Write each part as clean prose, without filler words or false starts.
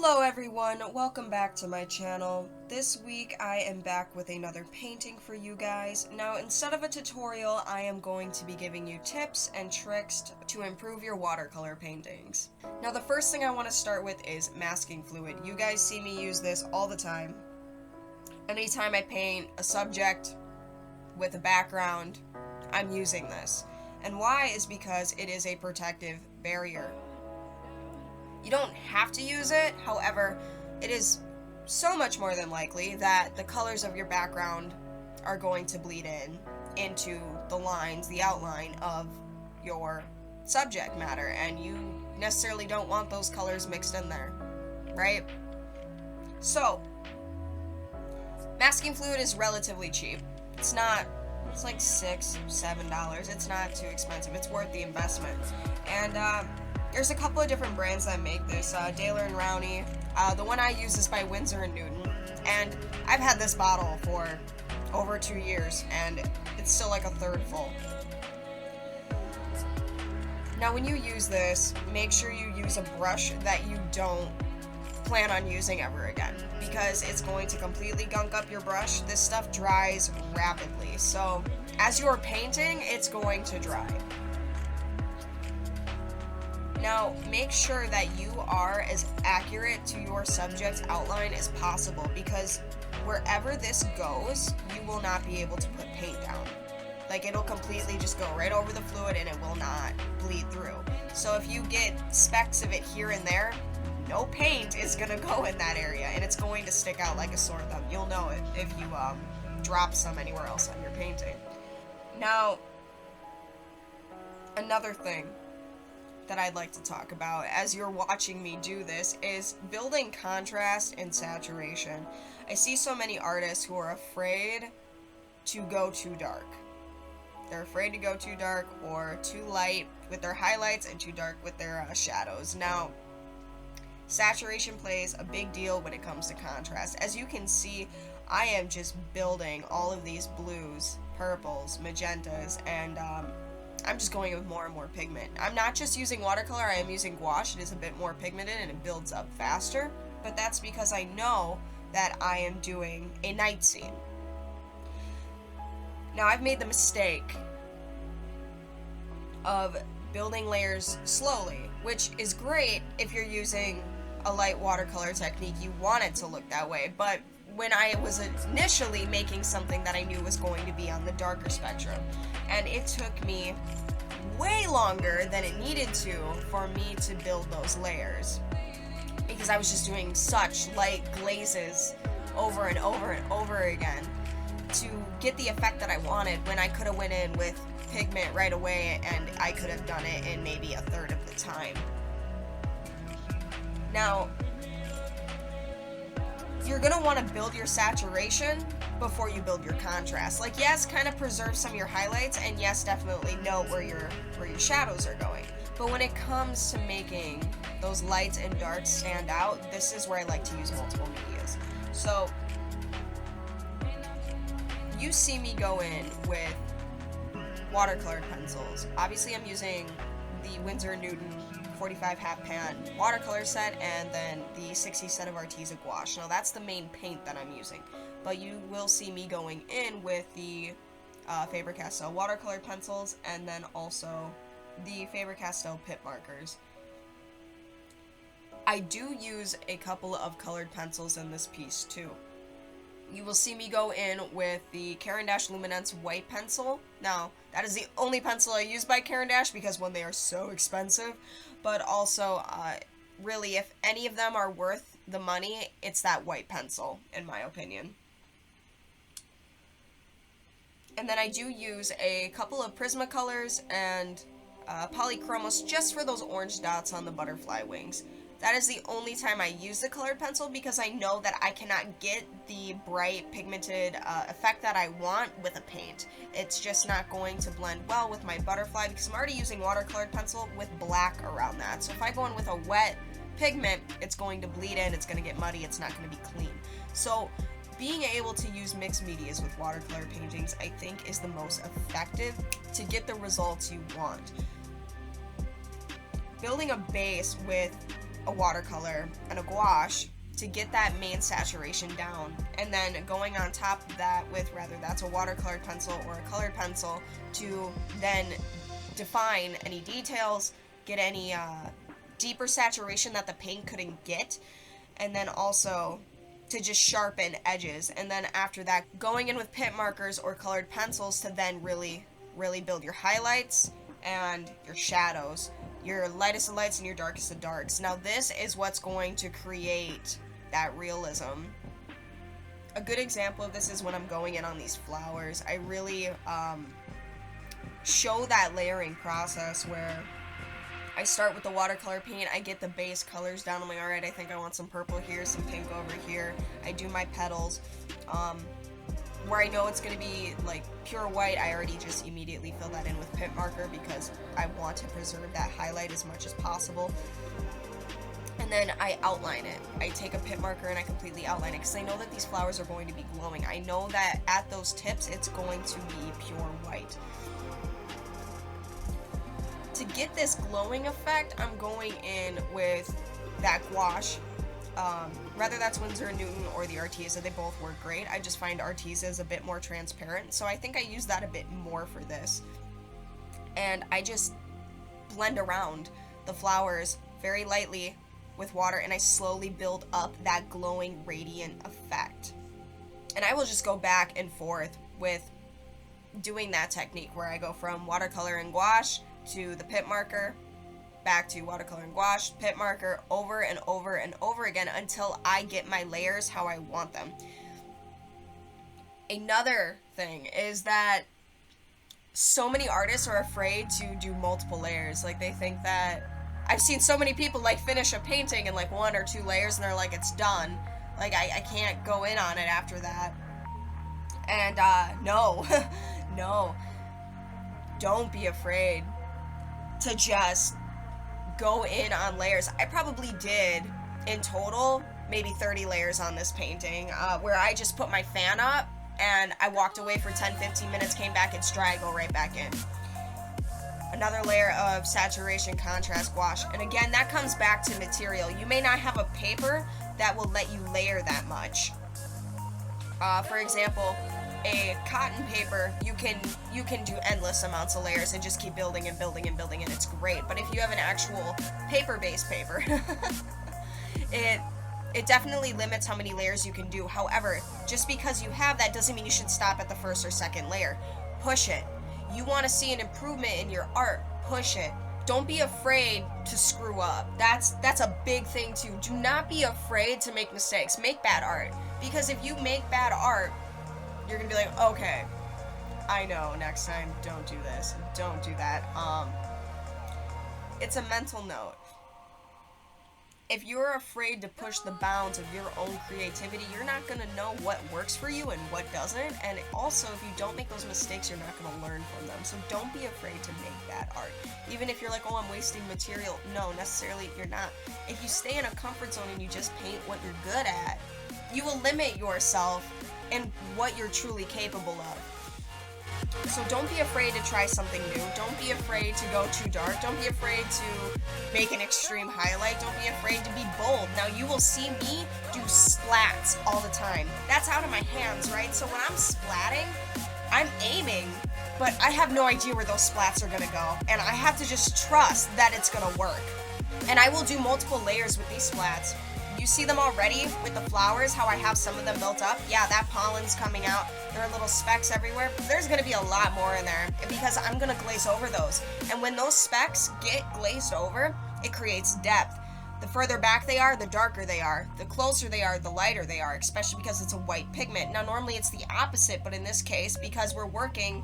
Hello everyone, welcome back to my channel. This week I am back with another painting for you guys. Now instead of a tutorial, I am going to be giving you tips and tricks to improve your watercolor paintings. Now the first thing I want to start with is masking fluid. You guys see me use this all the time. Anytime I paint a subject with a background, I'm using this. And why is because it is a protective barrier. You don't have to use it, however, it is so much more than likely that the colors of your background are going to bleed into the lines, the outline of your subject matter, and you necessarily don't want those colors mixed in there, right? So, masking fluid is relatively cheap. It's like $6, $7. It's not too expensive. It's worth the investment. And, there's a couple of different brands that make this, Daler and Rowney. The one I use is by Winsor & Newton, and I've had this bottle for over 2 years, and it's still like a third full. Now when you use this, make sure you use a brush that you don't plan on using ever again, because it's going to completely gunk up your brush. This stuff dries rapidly, so as you're painting, it's going to dry. Now, make sure that you are as accurate to your subject's outline as possible, because wherever this goes, you will not be able to put paint down. Like, it'll completely just go right over the fluid and it will not bleed through. So if you get specks of it here and there, no paint is gonna go in that area, and it's going to stick out like a sore thumb. You'll know it if you drop some anywhere else on your painting. Now, another thing that I'd like to talk about as you're watching me do this is building contrast and saturation. I see so many artists who are afraid to go too dark. They're afraid to go too dark or too light with their highlights and too dark with their shadows. Now, saturation plays a big deal when it comes to contrast. As you can see, I am just building all of these blues, purples, magentas, and I'm just going with more and more pigment. I'm not just using watercolor, I am using gouache. It is a bit more pigmented and it builds up faster, but that's because I know that I am doing a night scene. Now, I've made the mistake of building layers slowly, which is great if you're using a light watercolor technique. You want it to look that way, but when I was initially making something that I knew was going to be on the darker spectrum, and it took me way longer than it needed to for me to build those layers, because I was just doing such light glazes over and over and over again to get the effect that I wanted, when I could have went in with pigment right away and I could have done it in maybe a third of the time. Now, you're going to want to build your saturation before you build your contrast. Like, yes, kind of preserve some of your highlights, and yes, definitely note where your shadows are going. But when it comes to making those lights and darks stand out, this is where I like to use multiple medias. So, you see me go in with watercolored pencils. Obviously, I'm using the Winsor & Newton 45 half pan watercolor set, and then the 60 set of Arteza gouache. Now that's the main paint that I'm using, but you will see me going in with the Faber-Castell watercolor pencils, and then also the Faber-Castell pit markers. I do use a couple of colored pencils in this piece too. You will see me go in with the Caran d'Ache Luminance white pencil. Now, that is the only pencil I use by Caran d'Ache, because one, they are so expensive, but also, really, if any of them are worth the money, it's that white pencil, in my opinion. And then I do use a couple of Prismacolors and Polychromos just for those orange dots on the butterfly wings. That is the only time I use the colored pencil, because I know that I cannot get the bright pigmented effect that I want with a paint. It's just not going to blend well with my butterfly, because I'm already using watercolored pencil with black around that. So if I go in with a wet pigment, it's going to bleed in, it's going to get muddy, it's not going to be clean. So being able to use mixed medias with watercolor paintings, I think, is the most effective to get the results you want. Building a base with a watercolor and a gouache to get that main saturation down, and then going on top of that with, whether that's a watercolor pencil or a colored pencil, to then define any details, get any deeper saturation that the paint couldn't get, and then also to just sharpen edges. And then after that, going in with pit markers or colored pencils to then really build your highlights and your shadows, your lightest of lights and your darkest of darks. Now this is what's going to create that realism. A good example of this is when I'm going in on these flowers. I really show that layering process where I start with the watercolor paint, I get the base colors down. I'm like, alright, I think I want some purple here, some pink over here. I do my petals. Where I know it's going to be like pure white, I already just immediately fill that in with pit marker because I want to preserve that highlight as much as possible. And then I outline it. I take a pit marker and I completely outline it because I know that these flowers are going to be glowing. I know that at those tips it's going to be pure white. To get this glowing effect, I'm going in with that gouache. Whether that's Winsor & Newton or the Arteza, they both work great. I just find Arteza is a bit more transparent, so I think I use that a bit more for this. And I just blend around the flowers very lightly with water, and I slowly build up that glowing, radiant effect. And I will just go back and forth with doing that technique where I go from watercolor and gouache to the pit marker, back to watercolor and gouache, pit marker, over and over and over again until I get my layers how I want them. Another thing is that so many artists are afraid to do multiple layers. Like, they think that, I've seen so many people like finish a painting in like 1 or 2 layers and they're like, it's done. Like, I can't go in on it after that. And no, no, don't be afraid to just go in on layers. I probably did in total maybe 30 layers on this painting, where I just put my fan up and I walked away for 10-15 minutes, came back, it's dry, go right back in. Another layer of saturation, contrast, gouache. And again, that comes back to material. You may not have a paper that will let you layer that much. For example, a cotton paper, you can do endless amounts of layers and just keep building and building and building, and it's great. But if you have an actual paper-based paper, it definitely limits how many layers you can do. However, just because you have that doesn't mean you should stop at the first or second layer. Push it. You want to see an improvement in your art, push it. Don't be afraid to screw up. That's a big thing too. Do not be afraid to make mistakes. Make bad art. Because if you make bad art, you're gonna be like, okay, I know, next time, don't do this, don't do that. It's a mental note. If you're afraid to push the bounds of your own creativity, you're not gonna know what works for you and what doesn't. And also, if you don't make those mistakes, you're not gonna learn from them. So don't be afraid to make bad art. Even if you're like, oh, I'm wasting material. No, necessarily you're not. If you stay in a comfort zone and you just paint what you're good at, you will limit yourself and what you're truly capable of. So don't be afraid to try something new. Don't be afraid to go too dark. Don't be afraid to make an extreme highlight. Don't be afraid to be bold. Now, you will see me do splats all the time. That's out of my hands, right? So when I'm splatting, I'm aiming, but I have no idea where those splats are gonna go. And I have to just trust that it's gonna work. And I will do multiple layers with these splats. You see them already with the flowers, how I have some of them built up? Yeah, that pollen's coming out. There are little specks everywhere, but there's gonna be a lot more in there because I'm gonna glaze over those. And when those specks get glazed over, it creates depth. The further back they are, the darker they are. The closer they are, the lighter they are, especially because it's a white pigment. Now, normally it's the opposite, but in this case, because we're working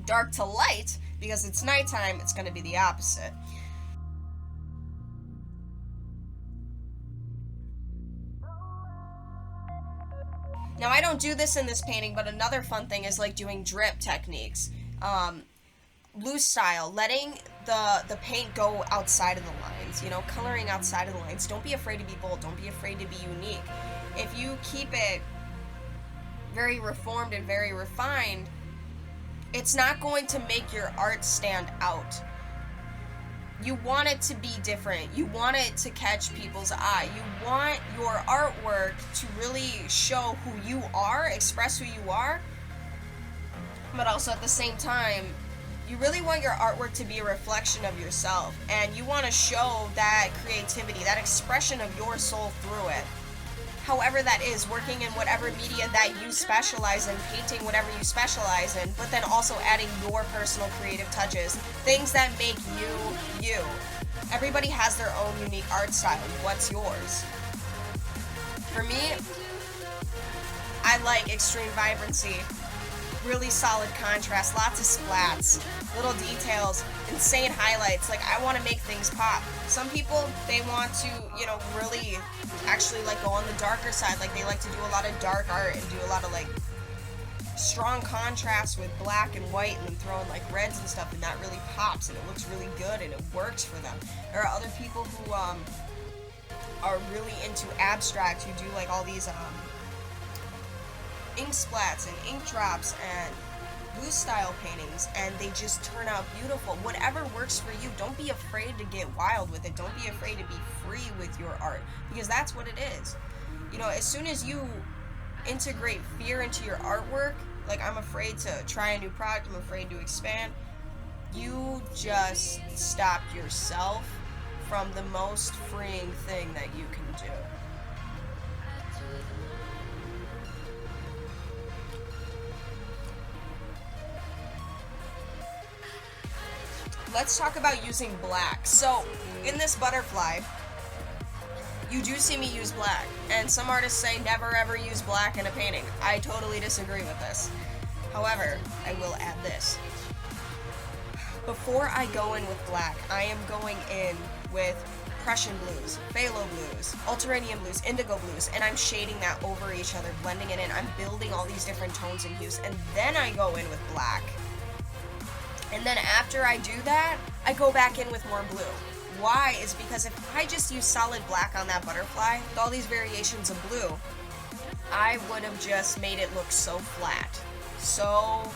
dark to light, because it's nighttime, it's gonna be the opposite. Now, I don't do this in this painting, but another fun thing is like doing drip techniques. Loose style, letting the paint go outside of the lines, you know, coloring outside of the lines. Don't be afraid to be bold. Don't be afraid to be unique. If you keep it very reformed and very refined, it's not going to make your art stand out. You want it to be different. You want it to catch people's eye. You want your artwork to really show who you are, express who you are, but also at the same time, you really want your artwork to be a reflection of yourself, and you want to show that creativity, that expression of your soul through it. However that is, working in whatever media that you specialize in, painting whatever you specialize in, but then also adding your personal creative touches, things that make you, you. Everybody has their own unique art style. What's yours? For me, I like extreme vibrancy, really solid contrast, lots of splats, little details, insane highlights. Like, I want to make things pop. Some people, they want to, you know, really actually like go on the darker side. Like, they like to do a lot of dark art and do a lot of like strong contrast with black and white, and then throw in like reds and stuff, and that really pops and it looks really good and it works for them. There are other people who are really into abstract, who do like all these ink splats and ink drops and loose style paintings, and they just turn out beautiful. Whatever works for you. Don't be afraid to get wild with it. Don't be afraid to be free with your art, because that's what it is. You know, as soon as you integrate fear into your artwork, like, I'm afraid to try a new product, I'm afraid to expand, you just stopped yourself from the most freeing thing that you can do. Let's talk about using black. So, in this butterfly, you do see me use black, and some artists say never ever use black in a painting. I totally disagree with this. However, I will add this. Before I go in with black, I am going in with Prussian blues, phthalo blues, ultranium blues, indigo blues, and I'm shading that over each other, blending it in. I'm building all these different tones and hues, and then I go in with black. And then after I do that, I go back in with more blue. Why? Is because if I just use solid black on that butterfly, with all these variations of blue, I would have just made it look so flat. So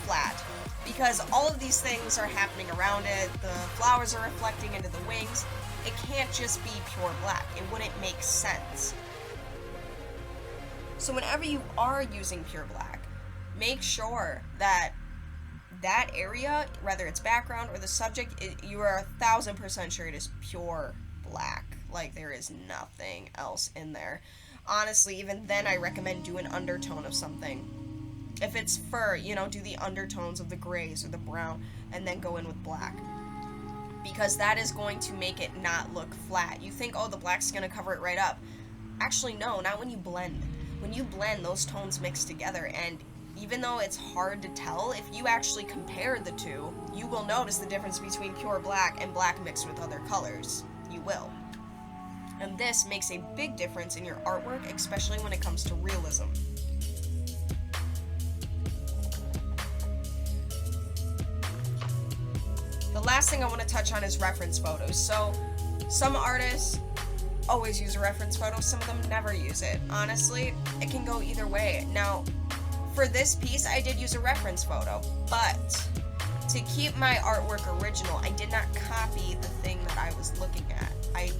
flat. Because all of these things are happening around it, the flowers are reflecting into the wings. It can't just be pure black. It wouldn't make sense. So whenever you are using pure black, make sure that that area, whether it's background or the subject, you are 1000% sure it is pure black. Like, there is nothing else in there. Honestly, even then, I recommend do an undertone of something. If it's fur, you know, do the undertones of the grays or the brown, and then go in with black. Because that is going to make it not look flat. You think, oh, the black's going to cover it right up. Actually, no, not when you blend. When you blend, those tones mix together, and even though it's hard to tell, if you actually compare the two, you will notice the difference between pure black and black mixed with other colors. You will. And this makes a big difference in your artwork, especially when it comes to realism. The last thing I want to touch on is reference photos. So, some artists always use a reference photo, some of them never use it. Honestly, it can go either way. Now, for this piece, I did use a reference photo, but to keep my artwork original, I did not copy the thing that I was looking at. I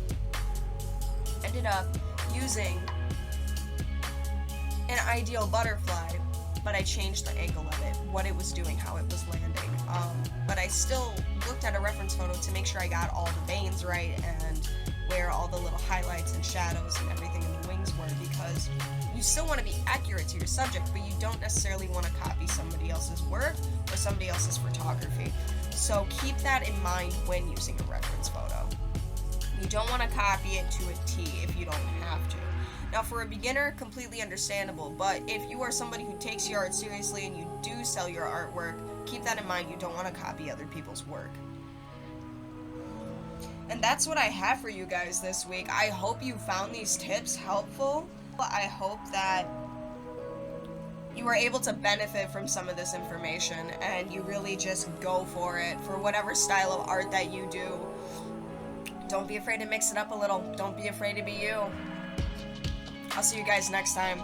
ended up using an ideal butterfly, but I changed the angle of it, what it was doing, how it was landing. But I still looked at a reference photo to make sure I got all the veins right and where all the little highlights and shadows and everything in the wings were, because you still want to be accurate to your subject, but you don't necessarily want to copy somebody else's work or somebody else's photography. So keep that in mind when using a reference photo. You don't want to copy it to a T if you don't have to. Now, for a beginner, completely understandable, but if you are somebody who takes your art seriously and you do sell your artwork, keep that in mind. You don't want to copy other people's work. And that's what I have for you guys this week. I hope you found these tips helpful. I hope that you are able to benefit from some of this information and you really just go for it for whatever style of art that you do. Don't be afraid to mix it up a little. Don't be afraid to be you. I'll see you guys next time.